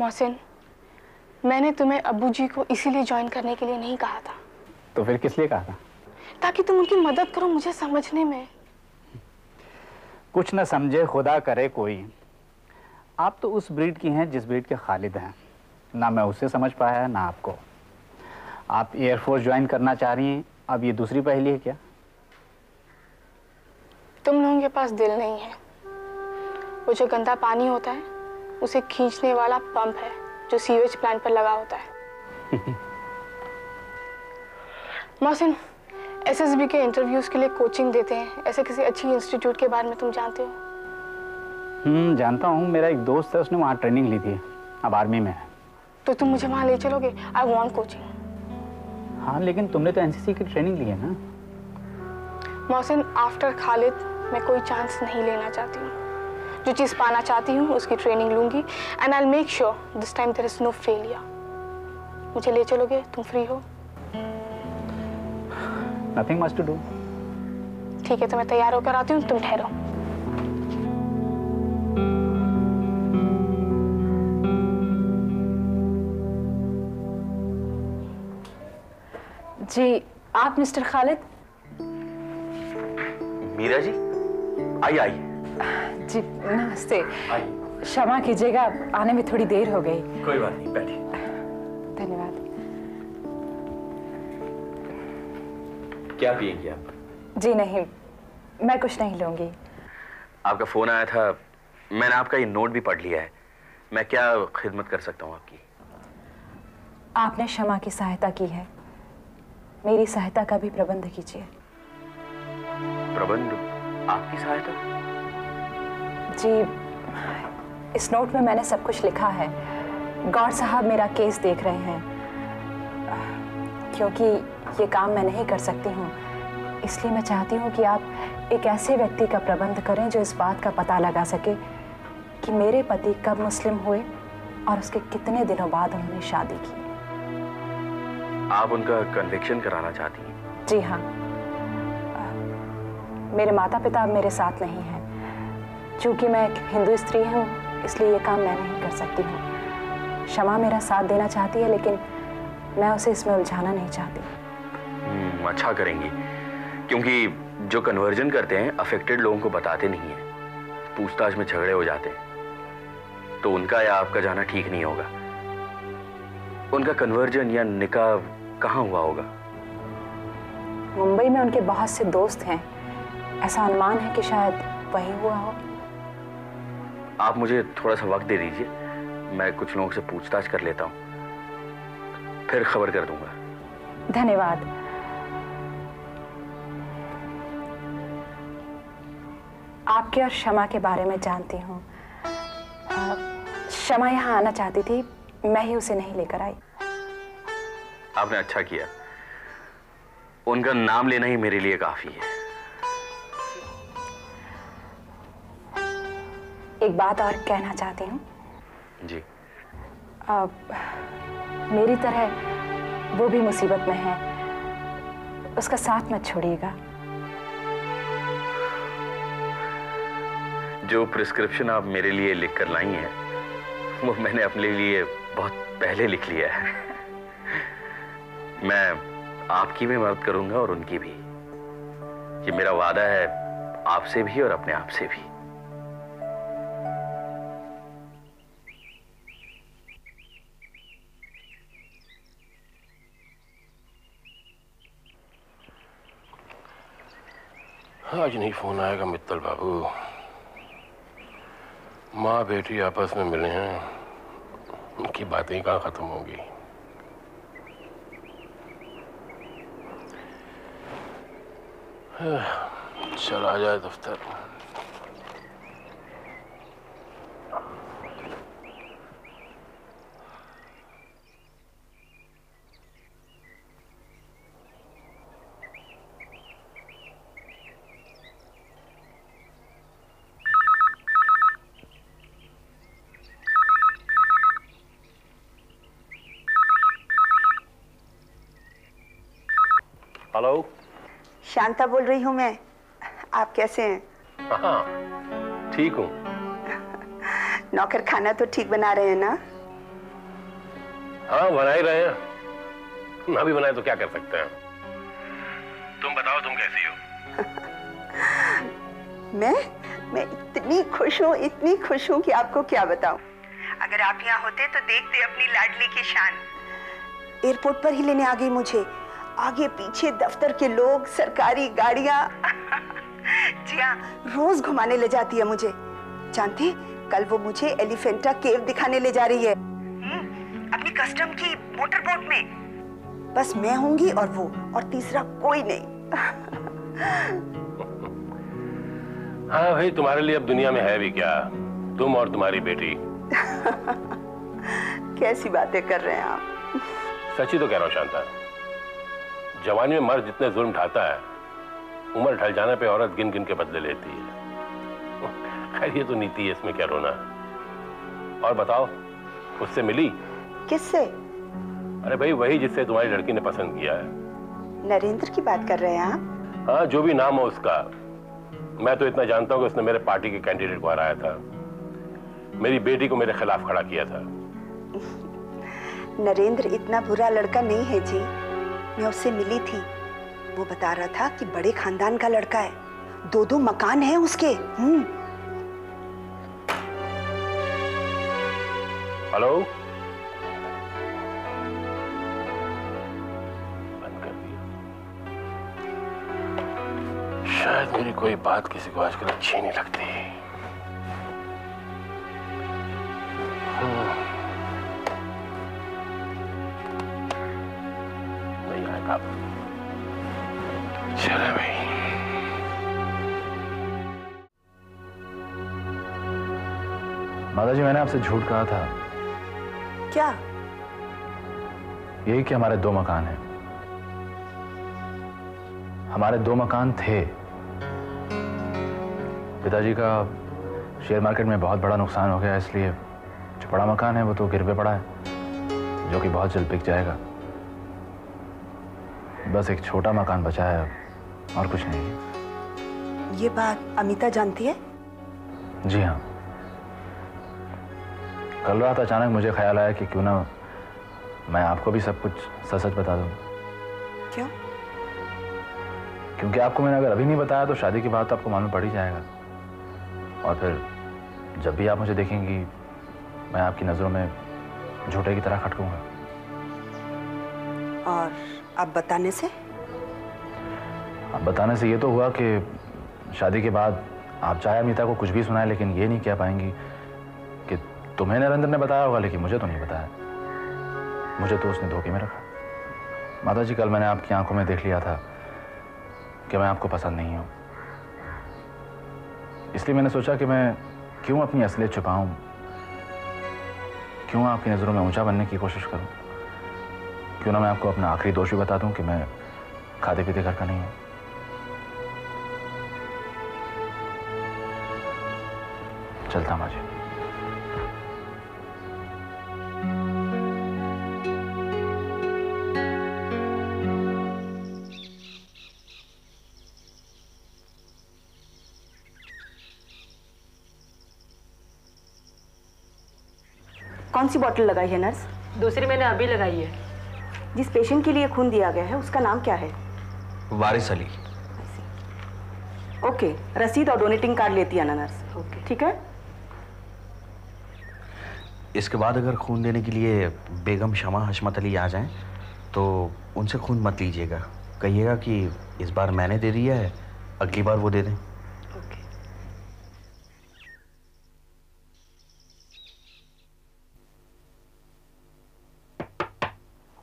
मोहसिन, मैंने तुम्हें अब्बू जी को इसीलिए ज्वाइन करने के लिए नहीं कहा था। तो फिर किस लिए कहा था? ताकि तुम उनकी मदद करो मुझे समझने में। कुछ न समझे खुदा करे कोई। आप तो उस ब्रीड की हैं जिस ब्रीड के खालिद हैं। ना मैं उससे समझ पाया ना आपको। आप एयरफोर्स ज्वाइन करना चाह रही हैं, अब ये दूसरी पहेली है क्या? तुम लोगों के पास दिल नहीं है। वो जो गंदा पानी होता है उसे खींचने वाला पंप है जो सीवेज प्लांट पर लगा होता है। मोहसिन, एसएसबी के इंटरव्यूज के लिए कोचिंग देते हैं, ऐसे किसी अच्छी इंस्टीट्यूट के बारे में तुम जानते हो? जानता हूँ। मेरा एक दोस्त है, उसने वहाँ ट्रेनिंग ली थी, अब आर्मी में है। तो तुम मुझे वहाँ ले चलोगे? I want coaching. हाँ, लेकिन तुमने तो एनसीसी की ट्रेनिंग ली है ना। मोहसिन, आफ्टर खालिद मैं कोई चांस नहीं लेना चाहती हूँ। जो चीज़ पाना चाहती हूँ उसकी ट्रेनिंग लूंगी and I will make sure this time there is no failure. मुझे ले चलोगे? तुम फ्री हो? Nothing much to do. ठीक है, तो मैं तैयार होकर आती हूँ, तुम ठहरो। जी, आप मिस्टर खालिद? मीरा जी, आई। जी नमस्ते। क्षमा कीजिएगा, आने में थोड़ी देर हो गई। कोई बात नहीं, बैठिए। धन्यवाद। क्या पिएंगी आप? जी नहीं, मैं कुछ नहीं लूंगी। आपका फोन आया था, मैंने आपका ये नोट भी पढ़ लिया है। मैं क्या खिदमत कर सकता हूँ आपकी? आपने क्षमा की सहायता की है, मेरी सहायता का भी प्रबंध कीजिए। प्रबंध? आपकी सहायता? जी, इस नोट में मैंने सब कुछ लिखा है। गौर साहब मेरा केस देख रहे हैं। क्योंकि ये काम मैं नहीं कर सकती हूँ, इसलिए मैं चाहती हूँ कि आप एक ऐसे व्यक्ति का प्रबंध करें जो इस बात का पता लगा सके कि मेरे पति कब मुस्लिम हुए और उसके कितने दिनों बाद उन्होंने शादी की। आप उनका कन्विक्शन कराना चाहती हैं? जी हाँ। मेरे माता पिता अब मेरे साथ नहीं हैं। चूंकि मैं एक हिंदू स्त्री हूँ, इसलिए ये काम मैं नहीं कर सकती हूँ। क्षमा मेरा साथ देना चाहती है, लेकिन मैं उसे इसमें उलझाना नहीं चाहती। अच्छा करेंगी, क्योंकि जो कन्वर्जन करते हैं अफेक्टेड लोगों को बताते नहीं हैं। पूछताछ में झगड़े हो जाते हैं, तो उनका या आपका जाना ठीक नहीं होगा। उनका कन्वर्जन या निकाह कहाँ हुआ होगा? मुंबई में उनके बहुत से दोस्त हैं, ऐसा अनुमान है कि शायद वही हुआ हो। आप मुझे थोड़ा सा वक्त दे दीजिए, मैं कुछ लोगों से पूछताछ कर लेता हूँ, फिर खबर कर दूंगा। धन्यवाद। आपके और क्षमा के बारे में जानती हूँ। क्षमा यहाँ आना चाहती थी, मैं ही उसे नहीं लेकर आई। आपने अच्छा किया, उनका नाम लेना ही मेरे लिए काफी है। एक बात और कहना चाहती हूँ। जी। मेरी तरह वो भी मुसीबत में है, उसका साथ मत छोड़िएगा। जो प्रिस्क्रिप्शन आप मेरे लिए लिख कर लाई हैं, वो मैंने अपने लिए बहुत पहले लिख लिया है। मैं आपकी भी मदद करूंगा और उनकी भी। ये मेरा वादा है, आपसे भी और अपने आप से भी। आज नहीं फोन आएगा मित्तल बाबू। माँ बेटी आपस में मिले हैं, उनकी बातें कहाँ खत्म होंगी। चला जाए दफ्तर। हेलो, शांता बोल रही हूँ मैं। आप कैसे हैं? हाँ, ठीक हूँ। नौकर खाना तो ठीक बना रहे हैं ना? हाँ बना ही रहे हैं, ना भी बनाए तो क्या कर सकते हैं। तुम बताओ तुम कैसी हो? मैं इतनी खुश हूँ, इतनी खुश हूँ कि आपको क्या बताऊं। अगर आप यहाँ होते तो देखते अपनी लाडली की शान। एयरपोर्ट पर ही लेने आ गई मुझे, आगे पीछे दफ्तर के लोग, सरकारी गाड़ियां। जी हाँ, रोज घुमाने ले जाती है मुझे। जानते, कल वो मुझे एलिफेंटा केव दिखाने ले जा रही है, अपनी कस्टम की मोटर बोट में। बस मैं होंगी और वो, और तीसरा कोई नहीं। हाँ भाई, तुम्हारे लिए अब दुनिया में है भी क्या, तुम और तुम्हारी बेटी। कैसी बातें कर रहे हैं आप। सच्ची तो कह रहा हूँ शांता, जवानी में मर्द जितने जुल्म ढाता है, उम्र ढल जाने पे औरत गिन गिन के बदले लेती है। खैर ये तो नीति है, इसमें क्या रोना। और बताओ, उससे मिली? किससे? अरे भाई वही जिससे तुम्हारी लड़की ने पसंद किया है। नरेंद्र की बात कर रहे हैं आप? हाँ, जो भी नाम हो उसका। मैं तो इतना जानता हूँ कि उसने मेरे पार्टी के कैंडिडेट को हराया था, मेरी बेटी को मेरे खिलाफ खड़ा किया था। नरेंद्र इतना बुरा लड़का नहीं है जी, मैं उससे मिली थी। वो बता रहा था कि बड़े खानदान का लड़का है, 2-2 मकान हैं उसके। हेलो, बंद कर दिया। शायद मेरी कोई बात किसी को आजकल अच्छी नहीं लगती। नहीं आएगा। चलो भाई। माताजी, मैंने आपसे झूठ कहा था। क्या? यही कि हमारे 2 मकान हैं। हमारे 2 मकान थे। पिताजी का शेयर मार्केट में बहुत बड़ा नुकसान हो गया, इसलिए जो बड़ा मकान है वो तो गिरवे पड़ा है, जो कि बहुत जल्द बिक जाएगा। बस एक छोटा मकान बचा है, और कुछ नहीं है। ये बात अमिता जानती है? जी हाँ। कल रात अचानक मुझे ख्याल आया कि क्यों ना मैं आपको भी सब कुछ सच सच बता दूं। क्यों? क्योंकि आपको मैंने अगर अभी नहीं बताया तो शादी के बाद तो आपको मालूम पड़ ही जाएगा, और फिर जब भी आप मुझे देखेंगी मैं आपकी नजरों में झूठे की तरह खटकूंगा। और अब बताने से? अब बताने से ये तो हुआ कि शादी के बाद आप चाहे अमिता को कुछ भी सुनाएं, लेकिन ये नहीं कह पाएंगी कि तुम्हें नरेंद्र ने बताया होगा, लेकिन मुझे तो नहीं बताया। मुझे तो उसने धोखे में रखा। माताजी, कल मैंने आपकी आंखों में देख लिया था कि मैं आपको पसंद नहीं हूं, इसलिए मैंने सोचा कि मैं क्यों अपनी असलियत छुपाऊं, क्यों आपकी नजरों में ऊंचा बनने की कोशिश करूं, क्यों ना मैं आपको अपना आखिरी दोष भी बता दूं कि मैं खाते पीते घर का नहीं हूं। चलता माँ जी। कौन सी बोतल लगाई है नर्स? दूसरी मैंने अभी लगाई है। जिस पेशेंट के लिए खून दिया गया है उसका नाम क्या है? वारिस अली। ओके, रसीद और डोनेटिंग कार्ड लेती है ना नर्स? ओके, ठीक है। इसके बाद अगर खून देने के लिए बेगम शमा हशमत अली आ जाएं तो उनसे खून मत लीजिएगा, कहिएगा कि इस बार मैंने दे दिया है, अगली बार वो दे दें। ओके।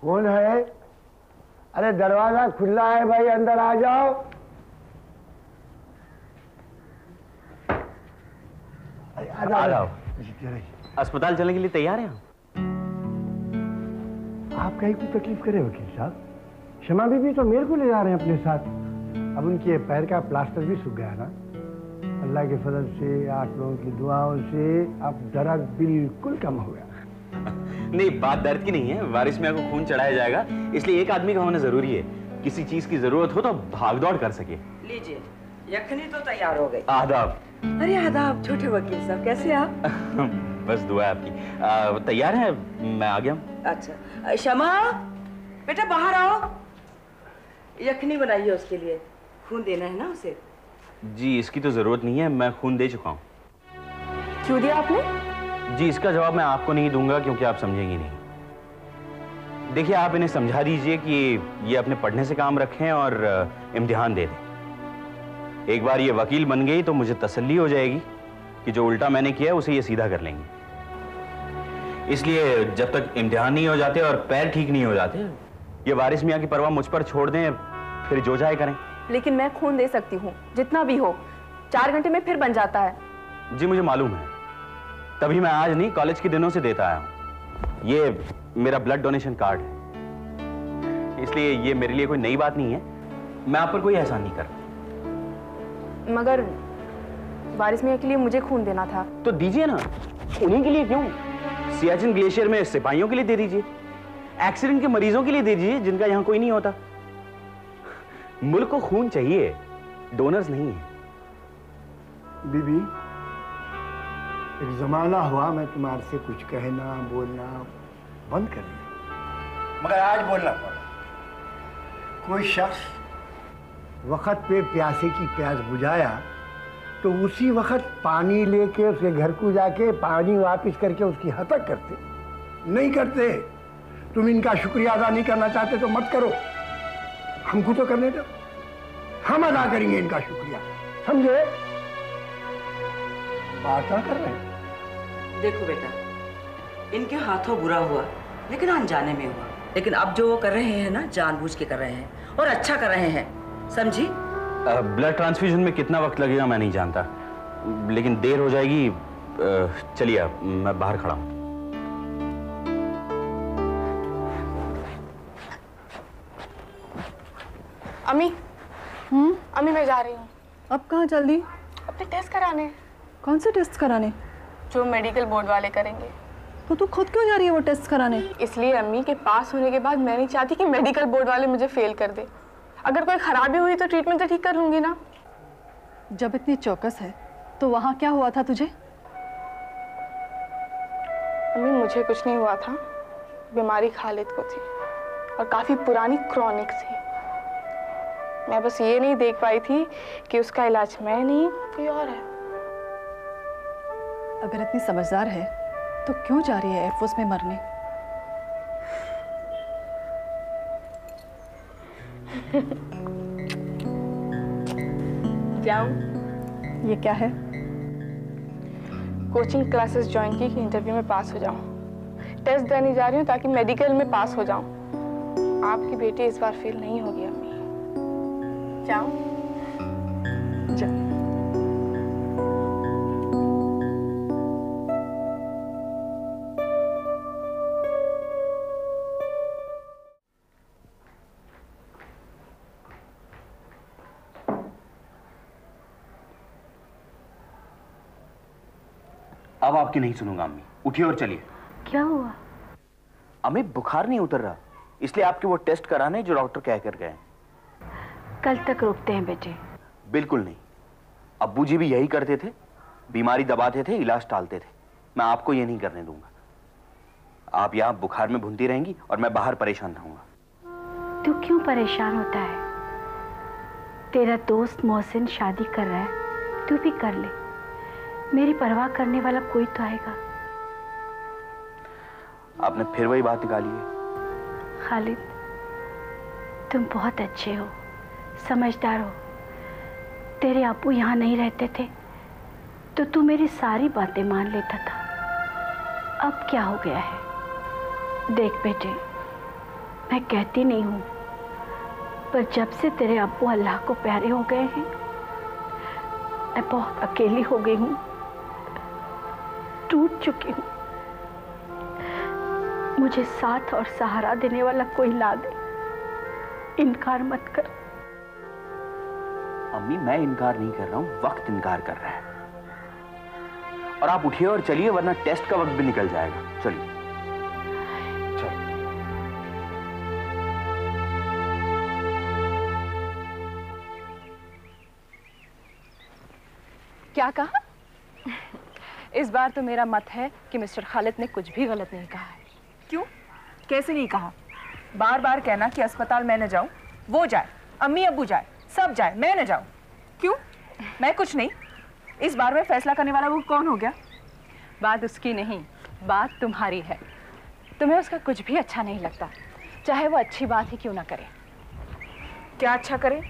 कौन है? अरे दरवाजा खुला है भाई, अंदर आ जाओ। आ जाओ। अस्पताल चलने के लिए तैयार हैं आप कहीं कोई तकलीफ करे वकील साहब? शमा बीबी तो मेरे को ले जा रहे हैं अपने साथ। अब उनके पैर का प्लास्टर भी सूख गया ना, अल्लाह के फजल से, आप लोगों की दुआओं से अब दर्द बिल्कुल कम हो गया। नहीं, बात दर्द की नहीं है, वारिस मियां को खून चढ़ाया जाएगा, इसलिए एक आदमी का होना जरूरी है। किसी चीज की जरूरत हो तो भाग दौड़ कर सके। लीजिए, यखनी तो तैयार हो गई। आदाब। अरे आदाब छोटे वकील साहब, कैसे आप? बस दुआ है आपकी। तैयार है? मैं आ गया हूँ। अच्छा शमा, बेटा बाहर आओ। यखनी बनाई है उसके लिए, खून देना है ना उसे। जी इसकी तो जरूरत नहीं है, मैं खून दे चुका हूँ। क्यों दिया आपने? जी इसका जवाब मैं आपको नहीं दूंगा क्योंकि आप समझेंगी नहीं। देखिए आप इन्हें समझा दीजिए कि ये अपने पढ़ने से काम रखें और इम्तिहान दे दें। एक बार ये वकील बन गई तो मुझे तसल्ली हो जाएगी कि जो उल्टा मैंने किया है उसे ये सीधा कर लेंगे। इसलिए जब तक इम्तिहान नहीं हो जाते और पैर ठीक नहीं हो जाते, ये वारिस मियाँ की परवाह मुझ पर छोड़ दें, फिर जो चाहे करें। लेकिन मैं खून दे सकती हूँ, जितना भी हो। 4 घंटे में फिर बन जाता है। जी मुझे मालूम है, तभी मैं आज नहीं कॉलेज के दिनों से देता आया हूँ। ये मेरा ब्लड डोनेशन कार्ड है, इसलिए ये मेरे लिए कोई नई बात नहीं है। मैं आप पर कोई एहसान नहीं कर रहा। मगर वारिस मियाँ के लिए मुझे खून देना था। तो दीजिए ना। उन्हीं के लिए क्यों, सियाचिन ग्लेशियर में सिपाहियों के लिए दे दीजिए, एक्सीडेंट के मरीजों के लिए दे दीजिए जिनका यहाँ कोई नहीं होता। मुल्क को खून चाहिए, डोनर्स नहीं है। बीबी, एक जमाना हुआ मैं तुम्हारे से कुछ कहना बोलना बंद कर दिया, मगर आज बोलना पड़ा। कोई शख्स वक्त पे प्यासे की प्यास बुझाया तो उसी वक्त पानी लेके उसके घर को जाके पानी वापस करके उसकी हतक करते। नहीं करते। तुम इनका शुक्रिया अदा नहीं करना चाहते तो मत करो, हमको तो करने दो, हम अदा करेंगे इनका शुक्रिया, समझे? बात ना कर रहे हैं। देखो बेटा, इनके हाथों बुरा हुआ लेकिन अनजाने में हुआ, लेकिन अब जो वो कर रहे हैं ना, जानबूझ के कर रहे हैं और अच्छा कर रहे हैं, समझी? ब्लड ट्रांसफ्यूजन में कितना वक्त लगेगा मैं नहीं जानता, लेकिन देर हो जाएगी। चलिए मैं बाहर खड़ा हूं। अम्मी, अम्मी मैं जा रही हूँ। अब कहाँ जल्दी? अपने टेस्ट कराने। कौन से टेस्ट कराने? जो मेडिकल बोर्ड वाले करेंगे। तो तू खुद क्यों जा रही है वो टेस्ट कराने? इसलिए अम्मी के पास होने के बाद मैं नहीं चाहती कि मेडिकल बोर्ड वाले मुझे फेल कर दे। अगर कोई खराबी हुई तो ट्रीटमेंट तो ठीक कर लूंगी ना। जब इतनी चौकस है तो वहाँ क्या हुआ था तुझे? अम्मी मुझे कुछ नहीं हुआ था, बीमारी खालिद को थी और काफी पुरानी क्रॉनिक थी। मैं बस ये नहीं देख पाई थी कि उसका इलाज मैं नहीं कोई और है। अगर इतनी समझदार है तो क्यों जा रही है एयरफोर्स में मरने? जाऊं? ये क्या है? कोचिंग क्लासेस ज्वाइन की कि इंटरव्यू में पास हो जाऊं। टेस्ट देने जा रही हूँ ताकि मेडिकल में पास हो जाऊं। आपकी बेटी इस बार फेल नहीं होगी अम्मी। जाऊं? जा। अब आपकी नहीं सुनूंगा अम्मी, उठिए और चलिए। क्या हुआ? अम्मी बुखार नहीं उतर रहा, इसलिए आपके वो टेस्ट कराने जो डॉक्टर कह कर गए। कल तक रुकते हैं बेटे। बिल्कुल नहीं, अब्बू जी भी यही करते थे, बीमारी दबाते थे, इलाज टालते थे। मैं आपको ये नहीं करने दूंगा। आप यहाँ बुखार में भूनती रहेंगी और मैं बाहर परेशान रहूंगा। तू क्यों परेशान होता है? तेरा दोस्त मोहसिन शादी कर रहा है, तू भी कर ले। मेरी परवाह करने वाला कोई तो आएगा। आपने फिर वही बात निकाली है। खालिद, तुम बहुत अच्छे हो, समझदार हो। तेरे अब्बू यहाँ नहीं रहते थे तो तू मेरी सारी बातें मान लेता था। अब क्या हो गया है? देख बेटे, मैं कहती नहीं हूँ, पर जब से तेरे अब्बू अल्लाह को प्यारे हो गए हैं, मैं बहुत अकेली हो गई हूँ, टूट चुकी हूँ। मुझे साथ और सहारा देने वाला कोई ला दे। इनकार मत कर। अम्मी मैं इनकार नहीं कर रहा हूँ, वक्त इनकार कर रहा है। और आप उठिए और चलिए, वरना टेस्ट का वक्त भी निकल जाएगा। चलिए। क्या कहा? इस बार तो मेरा मत है कि मिस्टर खालिद ने कुछ भी गलत नहीं कहा है। क्यों? कैसे नहीं कहा? बार बार कहना कि अस्पताल मैं न जाऊं, वो जाए, अम्मी अब्बू जाए, सब जाए, मैं न जाऊं। क्यों? मैं कुछ नहीं। इस बार में फैसला करने वाला वो कौन हो गया? बात उसकी नहीं, बात तुम्हारी है। तुम्हें उसका कुछ भी अच्छा नहीं लगता, चाहे वो अच्छी बात ही क्यों ना करे। क्या अच्छा करे?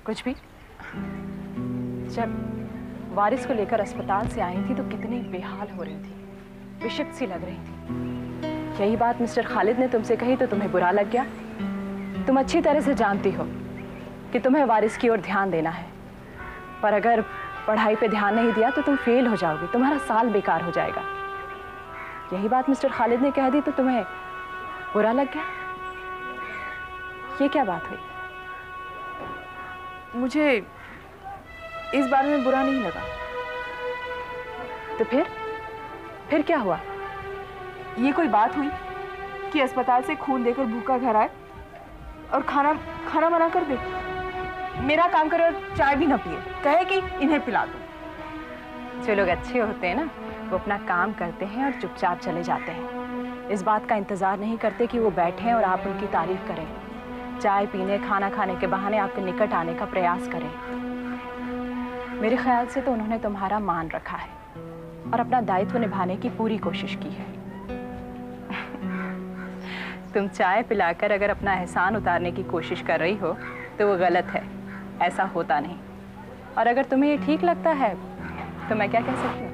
कुछ भी। जब वारिस को लेकर अस्पताल से आई थी तो कितनी बेहाल हो रही थी, विषिक्त सी लग रही थी। यही बात मिस्टर खालिद ने तुमसे कही तो तुम्हें बुरा लग गया। तुम अच्छी तरह से जानती हो कि तुम्हें वारिस की ओर ध्यान देना है, पर अगर पढ़ाई पे ध्यान नहीं दिया तो तुम फेल हो जाओगे, तुम्हारा साल बेकार हो जाएगा। यही बात मिस्टर खालिद ने कह दी तो तुम्हें बुरा लग गया। ये क्या बात हुई? मुझे इस बारे में बुरा नहीं लगा। तो फिर क्या हुआ? ये कोई बात हुई कि अस्पताल से खून देकर भूखा घर आए और खाना मना कर दे? मेरा काम करे और चाय भी ना पिए, कहे कि इन्हें पिला दो। जो लोग अच्छे होते हैं ना, वो अपना काम करते हैं और चुपचाप चले जाते हैं। इस बात का इंतजार नहीं करते कि वो बैठें और आप उनकी तारीफ करें, चाय पीने, खाना खाने के बहाने आपके निकट आने का प्रयास करें। मेरे ख्याल से तो उन्होंने तुम्हारा मान रखा है और अपना दायित्व निभाने की पूरी कोशिश की है। तुम चाय पिलाकर अगर अपना एहसान उतारने की कोशिश कर रही हो तो वो गलत है, ऐसा होता नहीं। और अगर तुम्हें ये ठीक लगता है तो मैं क्या कह सकती हूँ?